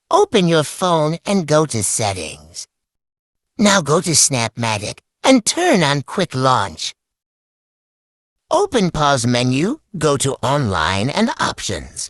Open your phone and go to Settings. Now go to Snapmatic and turn on Quick Launch. Open Pause menu, go to Online and Options.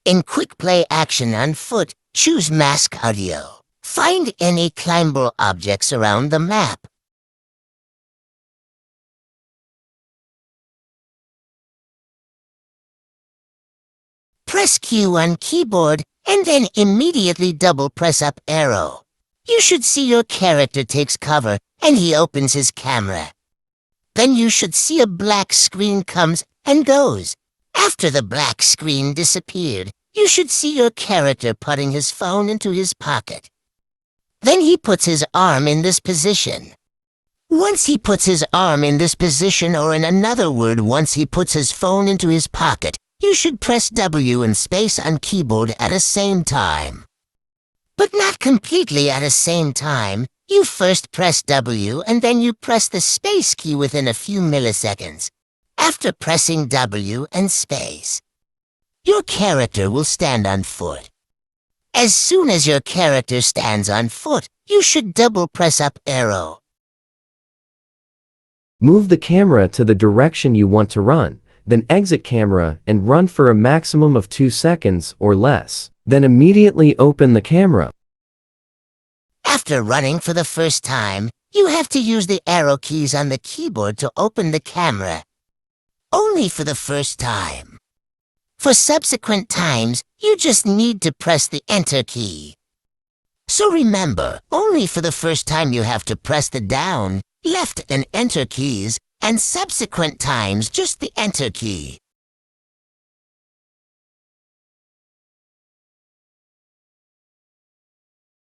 In Quick Play Action on Foot, choose Mask Audio. Find any climbable objects around the map. Press Q on keyboard and then immediately double press up arrow. You should see your character takes cover and he opens his camera. Then you should see a black screen comes and goes. After the black screen disappeared, you should see your character putting his phone into his pocket. Then he puts his arm in this position. Once he puts his arm in this position, or in another word, once he puts his phone into his pocket, you should press W and space on keyboard at the same time. But not completely at the same time. You first press W and then you press the space key within a few milliseconds. After pressing W and space, your character will stand on foot. As soon as your character stands on foot, you should double press up arrow. Move the camera to the direction you want to run, then exit camera and run for a maximum of 2 seconds or less. Then immediately open the camera. After running for the first time, you have to use the arrow keys on the keyboard to open the camera. Only for the first time. For subsequent times, you just need to press the Enter key. So remember, only for the first time you have to press the down, left and Enter keys, and subsequent times just the Enter key.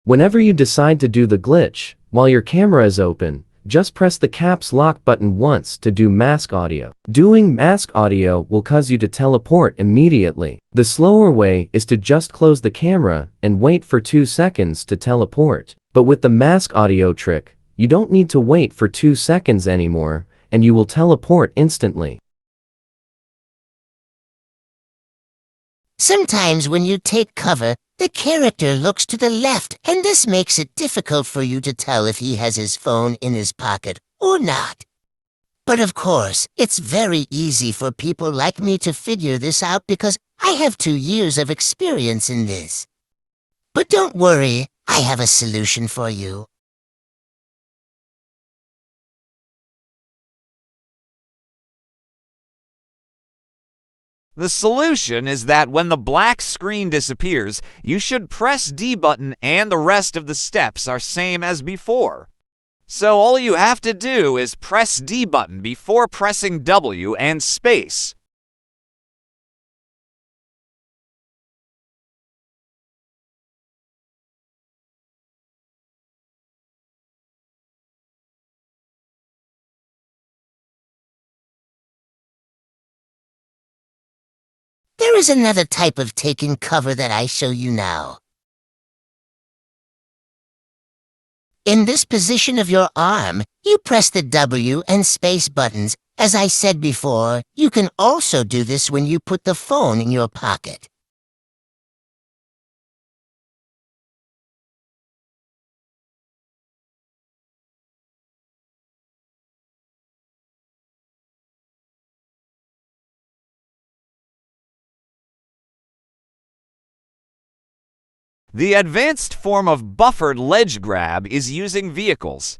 Whenever you decide to do the glitch, while your camera is open, just press the caps lock button once to do mask audio. Doing mask audio will cause you to teleport immediately. The slower way is to just close the camera and wait for 2 seconds to teleport. But with the mask audio trick, you don't need to wait for 2 seconds anymore, and you will teleport instantly. Sometimes when you take cover, the character looks to the left, and this makes it difficult for you to tell if he has his phone in his pocket or not. But of course, it's very easy for people like me to figure this out because I have 2 years of experience in this. But don't worry, I have a solution for you. The solution is that when the black screen disappears, you should press D button and the rest of the steps are same as before. So all you have to do is press D button before pressing W and space. There is another type of taking cover that I show you now. In this position of your arm, you press the W and space buttons. As I said before, you can also do this when you put the phone in your pocket. The advanced form of buffered ledge grab is using vehicles.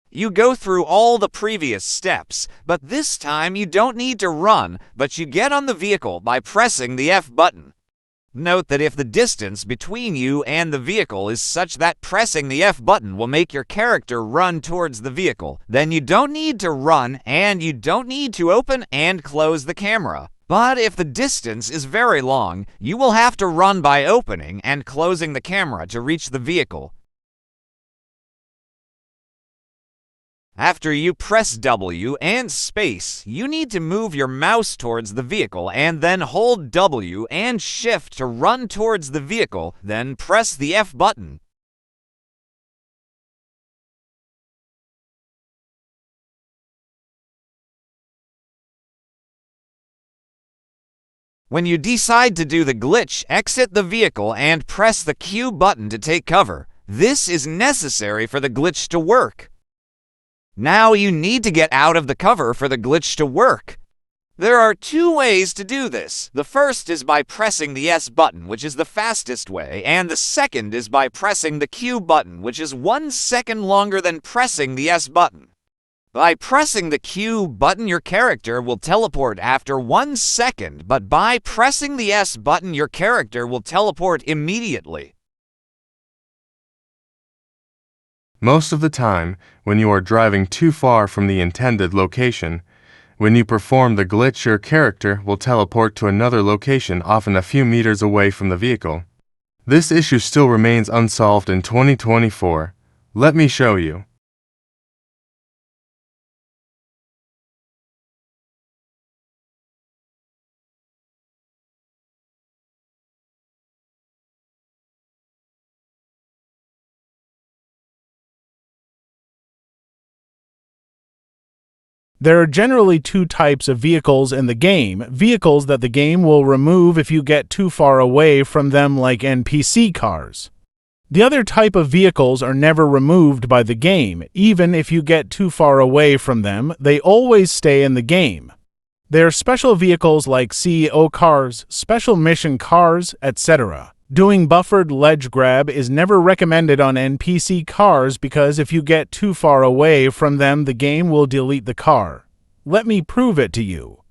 You go through all the previous steps, but this time you don't need to run, but you get on the vehicle by pressing the F button. Note that if the distance between you and the vehicle is such that pressing the F button will make your character run towards the vehicle, then you don't need to run and you don't need to open and close the camera. But if the distance is very long, you will have to run by opening and closing the camera to reach the vehicle. After you press W and space, you need to move your mouse towards the vehicle and then hold W and Shift to run towards the vehicle, then press the F button. When you decide to do the glitch, exit the vehicle and press the Q button to take cover. This is necessary for the glitch to work. Now you need to get out of the cover for the glitch to work. There are two ways to do this. The first is by pressing the S button, which is the fastest way, and the second is by pressing the Q button, which is 1 second longer than pressing the S button. By pressing the Q button, your character will teleport after 1 second, but by pressing the S button, your character will teleport immediately. Most of the time, when you are driving too far from the intended location, when you perform the glitch, your character will teleport to another location, often a few meters away from the vehicle. This issue still remains unsolved in 2024. Let me show you. There are generally two types of vehicles in the game. Vehicles that the game will remove if you get too far away from them, like NPC cars. The other type of vehicles are never removed by the game. Even if you get too far away from them, they always stay in the game. They are special vehicles like CEO cars, special mission cars, etc. Doing buffered ledge grab is never recommended on NPC cars because if you get too far away from them, the game will delete the car. Let me prove it to you.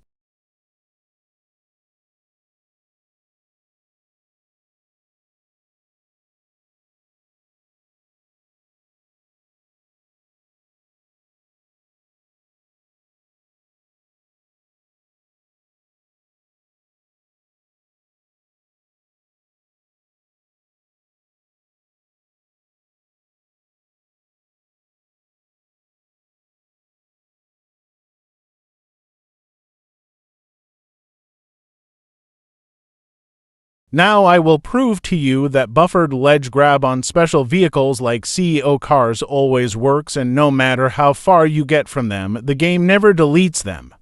Now I will prove to you that buffered ledge grab on special vehicles like CEO cars always works, and no matter how far you get from them, the game never deletes them.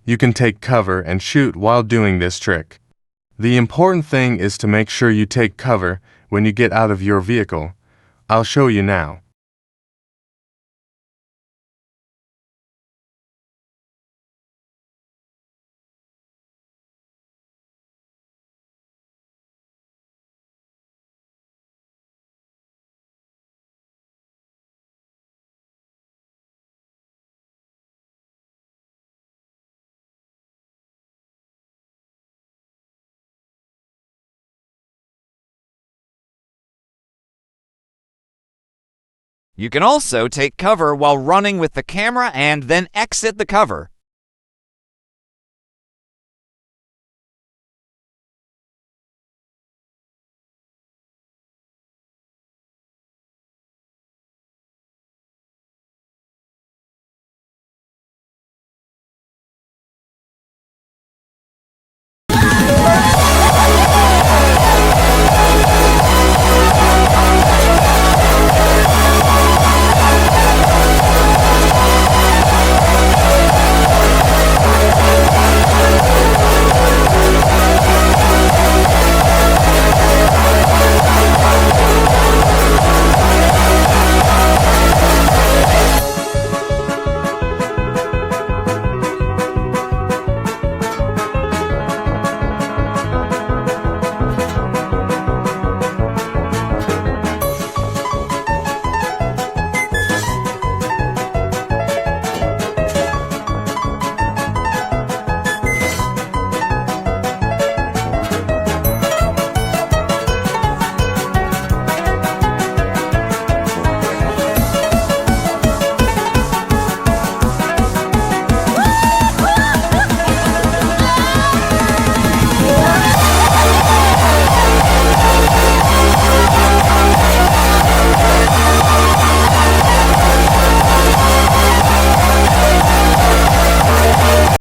You can take cover and shoot while doing this trick. The important thing is to make sure you take cover when you get out of your vehicle. I'll show you now. You can also take cover while running with the camera and then exit the cover.